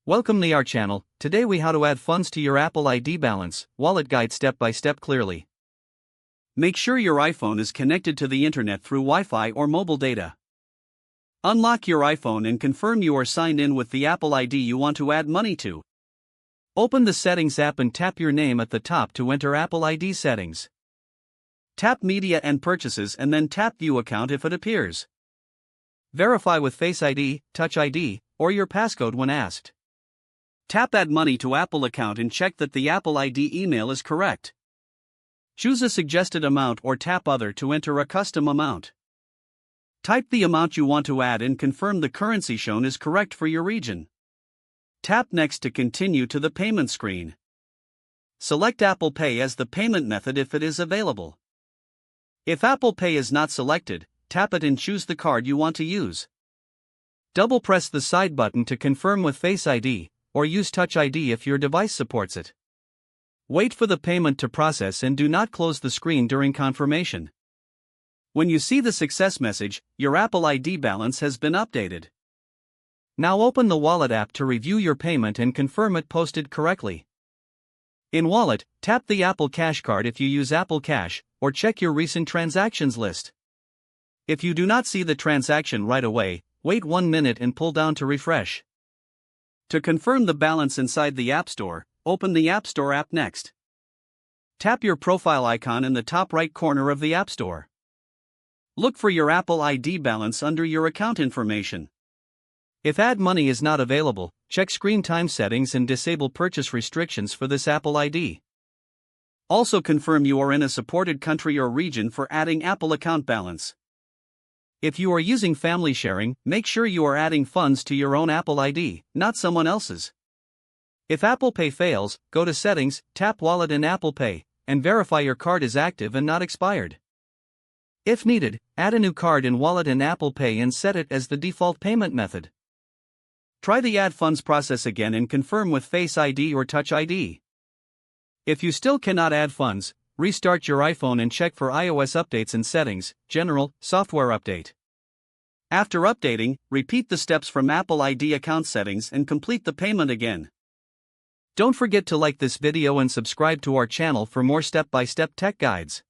Welcome to our channel. Today we how to add funds to your Apple ID balance, wallet guide step by step clearly. Make sure your iPhone is connected to the internet through Wi-Fi or mobile data. Unlock your iPhone and confirm you are signed in with the Apple ID you want to add money to. Open the Settings app and tap your name at the top to enter Apple ID settings. Tap Media and Purchases and then tap View Account if it appears. Verify with Face ID, Touch ID, or your passcode when asked. Tap Add Money to Apple account and check that the Apple ID email is correct. Choose a suggested amount or tap Other to enter a custom amount. Type the amount you want to add and confirm the currency shown is correct for your region. Tap Next to continue to the payment screen. Select Apple Pay as the payment method if it is available. If Apple Pay is not selected, tap it and choose the card you want to use. Double press the side button to confirm with Face ID, or use Touch ID if your device supports it. Wait for the payment to process and do not close the screen during confirmation. When you see the success message, your Apple ID balance has been updated. Now open the Wallet app to review your payment and confirm it posted correctly. In Wallet, tap the Apple Cash card if you use Apple Cash, or check your recent transactions list. If you do not see the transaction right away, wait 1 minute and pull down to refresh. To confirm the balance inside the App Store, open the App Store app next. Tap your profile icon in the top right corner of the App Store. Look for your Apple ID balance under your account information. If Add Money is not available, check screen time settings and disable purchase restrictions for this Apple ID. Also confirm you are in a supported country or region for adding Apple account balance. If you are using family sharing, make sure you are adding funds to your own Apple ID, not someone else's. If Apple Pay fails, go to Settings, tap Wallet in Apple Pay, and verify your card is active and not expired. If needed, add a new card in Wallet in Apple Pay and set it as the default payment method. Try the Add Funds process again and confirm with Face ID or Touch ID. If you still cannot add funds, restart your iPhone and check for iOS updates and settings, General, Software Update. After updating, repeat the steps from Apple ID account settings and complete the payment again. Don't forget to like this video and subscribe to our channel for more step-by-step tech guides.